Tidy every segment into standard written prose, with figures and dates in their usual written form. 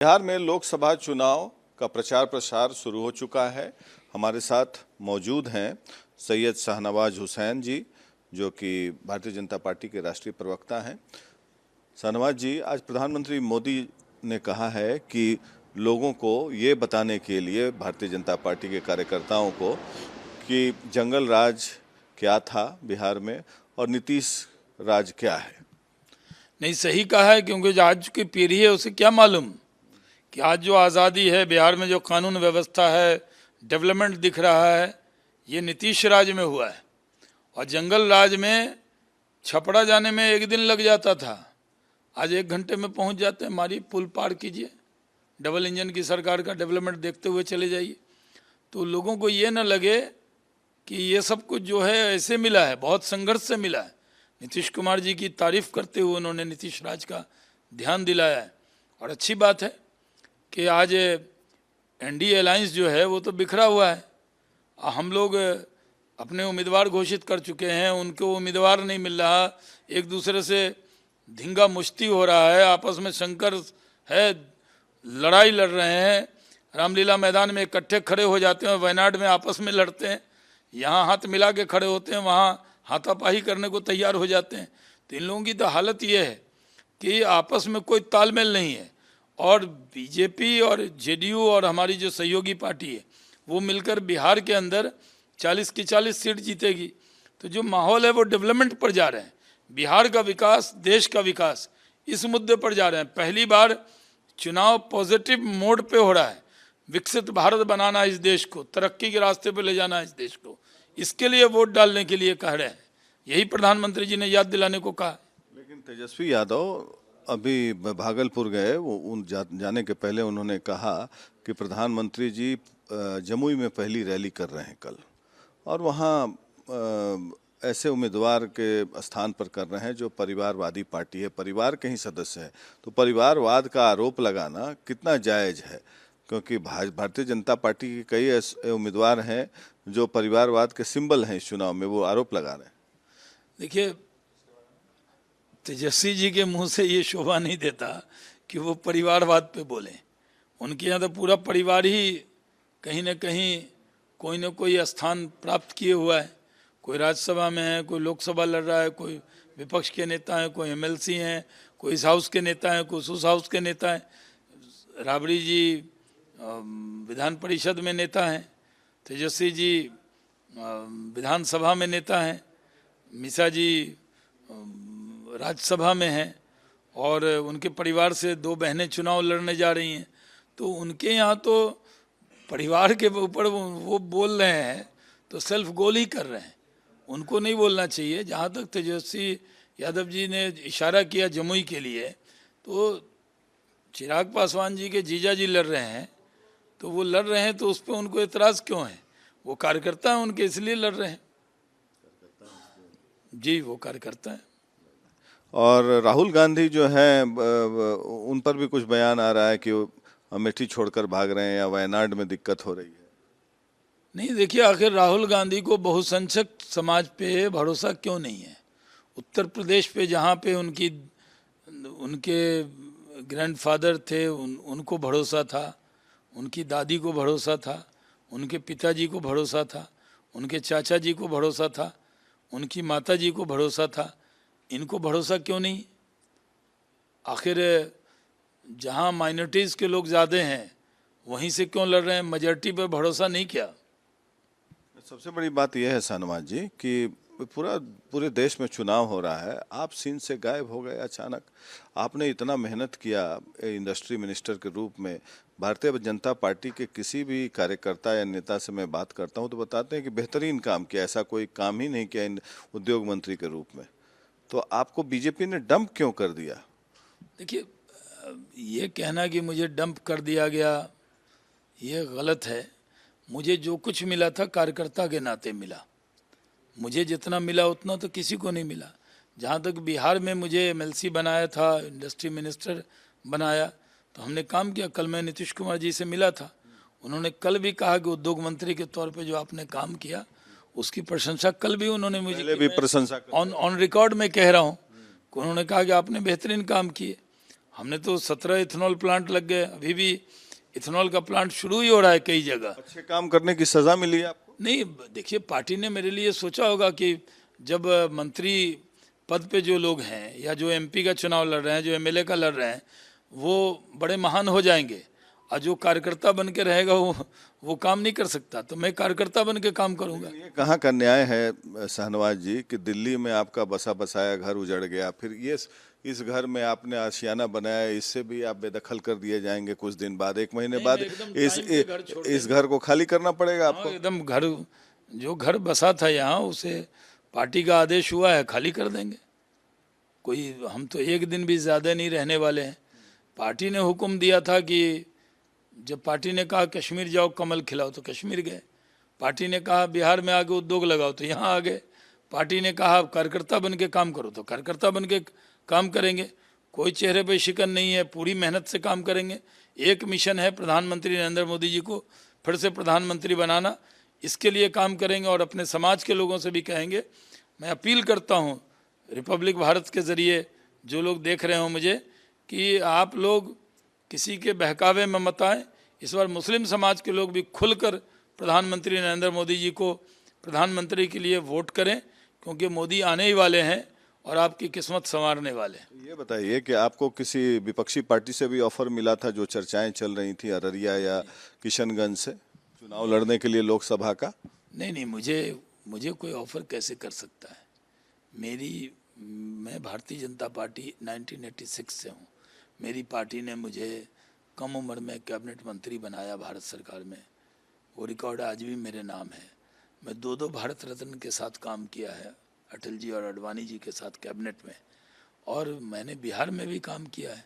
बिहार में लोकसभा चुनाव का प्रचार प्रसार शुरू हो चुका है। हमारे साथ मौजूद हैं सैयद शाहनवाज हुसैन जी, जो कि भारतीय जनता पार्टी के राष्ट्रीय प्रवक्ता हैं। शाहनवाज जी, आज प्रधानमंत्री मोदी ने कहा है कि लोगों को ये बताने के लिए, भारतीय जनता पार्टी के कार्यकर्ताओं को, कि जंगल राज क्या था बिहार में और नीतीश राज क्या है। नहीं, सही कहा है, क्योंकि जो आज की पीढ़ी है उसे क्या मालूम कि आज जो आज़ादी है, बिहार में जो कानून व्यवस्था है, डेवलपमेंट दिख रहा है, ये नीतीश राज में हुआ है। और जंगल राज में छपड़ा जाने में 1 दिन लग जाता था, आज 1 घंटे में पहुंच जाते हैं। हमारी पुल पार कीजिए, डबल इंजन की सरकार का डेवलपमेंट देखते हुए चले जाइए, तो लोगों को ये न लगे कि ये सब कुछ जो है ऐसे मिला है, बहुत संघर्ष से मिला है। नीतीश कुमार जी की तारीफ करते हुए उन्होंने नीतीश राज का ध्यान दिलाया है। और अच्छी बात है कि आज एनडीए अलायंस जो है वो तो बिखरा हुआ है। हम लोग अपने उम्मीदवार घोषित कर चुके हैं, उनको उम्मीदवार नहीं मिल रहा, एक दूसरे से धींगा मुश्ती हो रहा है, आपस में संघर्ष है, लड़ाई लड़ रहे हैं। रामलीला मैदान में इकट्ठे खड़े हो जाते हैं, वायनाड में आपस में लड़ते हैं, यहाँ हाथ मिला के खड़े होते हैं, वहाँ हाथापाही करने को तैयार हो जाते हैं। तो इन लोगों की तो हालत ये है कि आपस में कोई तालमेल नहीं है। और बीजेपी और जेडीयू और हमारी जो सहयोगी पार्टी है वो मिलकर बिहार के अंदर 40 की 40 सीट जीतेगी। तो जो माहौल है वो डेवलपमेंट पर जा रहे हैं, बिहार का विकास, देश का विकास, इस मुद्दे पर जा रहे हैं। पहली बार चुनाव पॉजिटिव मोड पे हो रहा है। विकसित भारत बनाना इस देश को, तरक्की के रास्ते पर ले जाना इस देश को, इसके लिए वोट डालने के लिए कह रहे हैं। यही प्रधानमंत्री जी ने याद दिलाने को कहा। लेकिन तेजस्वी यादव अभी भागलपुर गए, वो जाने के पहले उन्होंने कहा कि प्रधानमंत्री जी जमुई में पहली रैली कर रहे हैं कल, और वहाँ ऐसे उम्मीदवार के स्थान पर कर रहे हैं जो परिवारवादी पार्टी है, परिवार के ही सदस्य है। तो परिवारवाद का आरोप लगाना कितना जायज़ है? क्योंकि भारतीय जनता पार्टी के कई ऐसे उम्मीदवार हैं जो परिवारवाद के सिंबल हैं, इस चुनाव में वो आरोप लगा रहे हैं। देखिए, तेजस्वी जी के मुंह से ये शोभा नहीं देता कि वो परिवारवाद पे बोलें। उनके यहाँ तो पूरा परिवार ही कहीं ना कहीं कोई ना कोई स्थान प्राप्त किए हुआ है। कोई राज्यसभा में है, कोई लोकसभा लड़ रहा है, कोई विपक्ष के नेता हैं, कोई एमएलसी हैं, कोई इस हाउस के नेता हैं, कोई उस हाउस के नेता हैं। राबड़ी जी विधान परिषद में नेता हैं, तेजस्वी जी विधानसभा में नेता हैं, मिसा जी राज्यसभा में हैं, और उनके परिवार से 2 बहनें चुनाव लड़ने जा रही हैं। तो उनके यहाँ तो परिवार के ऊपर वो बोल रहे हैं तो सेल्फ गोल ही कर रहे हैं, उनको नहीं बोलना चाहिए। जहाँ तक तेजस्वी यादव जी ने इशारा किया जमुई के लिए, तो चिराग पासवान जी के जीजा जी लड़ रहे हैं, तो वो लड़ रहे हैं तो उस पर उनको एतराज़ क्यों है? वो कार्यकर्ता हैं उनके, इसलिए लड़ रहे हैं। जी, वो कार्यकर्ता है। और राहुल गांधी जो है, उन पर भी कुछ बयान आ रहा है कि अमेठी छोड़कर भाग रहे हैं या वायनाड में दिक्कत हो रही है। नहीं, देखिए, आखिर राहुल गांधी को बहुसंख्यक समाज पे भरोसा क्यों नहीं है? उत्तर प्रदेश पे जहाँ पे उनके ग्रैंडफादर थे, उनको भरोसा था, उनकी दादी को भरोसा था, उनके पिताजी को भरोसा था, उनके चाचा जी को भरोसा था, उनकी माता जी को भरोसा था, इनको भरोसा क्यों नहीं? आखिर जहाँ माइनॉरिटीज़ के लोग ज़्यादा हैं वहीं से क्यों लड़ रहे हैं? मेजॉरिटी पर भरोसा नहीं किया। सबसे बड़ी बात यह है शाहनवाज जी कि पूरे देश में चुनाव हो रहा है, आप सीन से गायब हो गए अचानक। आपने इतना मेहनत किया इंडस्ट्री मिनिस्टर के रूप में। भारतीय जनता पार्टी के किसी भी कार्यकर्ता या नेता से मैं बात करता हूं तो बताते हैं कि बेहतरीन काम किया, ऐसा कोई काम ही नहीं किया उद्योग मंत्री के रूप में। तो आपको बीजेपी ने डंप क्यों कर दिया? देखिए, ये कहना कि मुझे डंप कर दिया गया, ये गलत है। मुझे जो कुछ मिला था कार्यकर्ता के नाते मिला। मुझे जितना मिला उतना तो किसी को नहीं मिला। जहाँ तक बिहार में मुझे एमएलसी बनाया था, इंडस्ट्री मिनिस्टर बनाया, तो हमने काम किया। कल मैं नीतीश कुमार जी से मिला था, उन्होंने कल भी कहा कि उद्योग मंत्री के तौर पे जो आपने काम किया उसकी प्रशंसा कल भी उन्होंने मुझे भी प्रशंसा ऑन रिकॉर्ड में कह रहा हूँ, उन्होंने कहा कि आपने बेहतरीन काम किए। हमने तो 17 इथेनॉल प्लांट लग गए, अभी भी इथेनॉल का प्लांट शुरू ही हो रहा है कई जगह। अच्छे काम करने की सजा मिली है आपको? नहीं, देखिए पार्टी ने मेरे लिए सोचा होगा कि जब मंत्री पद पे जो लोग हैं या जो एमपी का चुनाव लड़ रहे हैं, जो एमएलए का लड़ रहे हैं, वो बड़े महान हो जाएंगे और जो कार्यकर्ता बन के रहेगा वो काम नहीं कर सकता, तो मैं कार्यकर्ता बन के काम करूंगा। ये कहाँ का न्याय है शाहनवाज जी कि दिल्ली में आपका बसा बसाया घर उजड़ गया, फिर ये इस घर में आपने आशियाना बनाया, इससे भी आप बेदखल कर दिए जाएंगे कुछ दिन बाद, 1 महीने नहीं, बाद मैं एकदम इस टाइम पे घर छोड़ इस घर को खाली करना पड़ेगा हाँ, आपको? एकदम घर, जो घर बसा था यहाँ, उसे पार्टी का आदेश हुआ है खाली कर देंगे। कोई, हम तो एक दिन भी ज़्यादा नहीं रहने वाले हैं। पार्टी ने हुक्म दिया था कि जब पार्टी ने कहा कश्मीर जाओ कमल खिलाओ तो कश्मीर गए, पार्टी ने कहा बिहार में आके उद्योग लगाओ तो यहाँ आ गए, पार्टी ने कहा कार्यकर्ता बन के काम करो तो कार्यकर्ता बन के काम करेंगे। कोई चेहरे पे शिकन नहीं है, पूरी मेहनत से काम करेंगे। एक मिशन है प्रधानमंत्री नरेंद्र मोदी जी को फिर से प्रधानमंत्री बनाना, इसके लिए काम करेंगे और अपने समाज के लोगों से भी कहेंगे। मैं अपील करता हूँ रिपब्लिक भारत के ज़रिए जो लोग देख रहे हो मुझे, कि आप लोग किसी के बहकावे में मत आए। इस बार मुस्लिम समाज के लोग भी खुलकर प्रधानमंत्री नरेंद्र मोदी जी को प्रधानमंत्री के लिए वोट करें, क्योंकि मोदी आने ही वाले हैं और आपकी किस्मत संवारने वाले हैं। ये बताइए कि आपको किसी विपक्षी पार्टी से भी ऑफर मिला था, जो चर्चाएं चल रही थी अररिया या किशनगंज से चुनाव लड़ने के लिए लोकसभा का? नहीं, मुझे कोई ऑफर कैसे कर सकता है। मैं भारतीय जनता पार्टी 1986 से हूँ। मेरी पार्टी ने मुझे कम उम्र में कैबिनेट मंत्री बनाया भारत सरकार में, वो रिकॉर्ड आज भी मेरे नाम है। मैं 2 भारत रत्न के साथ काम किया है, अटल जी और अडवाणी जी के साथ कैबिनेट में, और मैंने बिहार में भी काम किया है।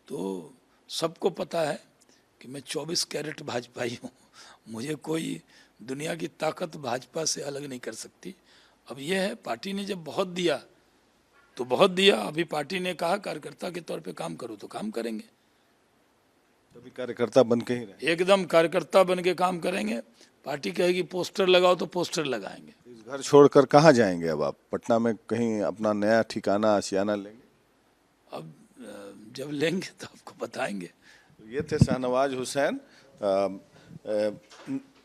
तो सबको पता है कि मैं 24 कैरेट भाजपाई हूँ। मुझे कोई दुनिया की ताकत भाजपा से अलग नहीं कर सकती। अब यह है, पार्टी ने जब बहुत दिया तो बहुत दिया, अभी पार्टी ने कहा कार्यकर्ता के तौर पे काम करो तो काम करेंगे। तभी कार्यकर्ता बन के ही रहे। एकदम कार्यकर्ता बन के काम करेंगे। पार्टी कहेगी पोस्टर लगाओ तो पोस्टर लगाएंगे। इस घर छोड़कर कहाँ जाएंगे अब आप? पटना में कहीं अपना नया ठिकाना आशियाना लेंगे? अब जब लेंगे तो आपको बताएंगे। ये थे शाहनवाज हुसैन,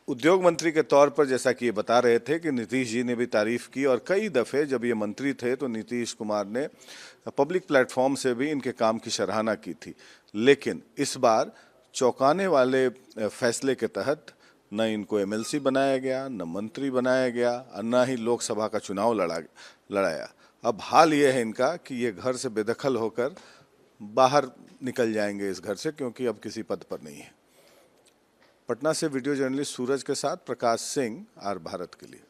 उद्योग मंत्री के तौर पर, जैसा कि ये बता रहे थे कि नीतीश जी ने भी तारीफ की, और कई दफ़े जब ये मंत्री थे तो नीतीश कुमार ने पब्लिक प्लेटफॉर्म से भी इनके काम की सराहना की थी। लेकिन इस बार चौंकाने वाले फैसले के तहत न इनको एमएलसी बनाया गया, न मंत्री बनाया गया, और न ही लोकसभा का चुनाव लड़ाया। अब हाल ये है इनका कि ये घर से बेदखल होकर बाहर निकल जाएंगे इस घर से, क्योंकि अब किसी पद पर नहीं है। पटना से वीडियो जर्नलिस्ट सूरज के साथ प्रकाश सिंह, आर भारत के लिए।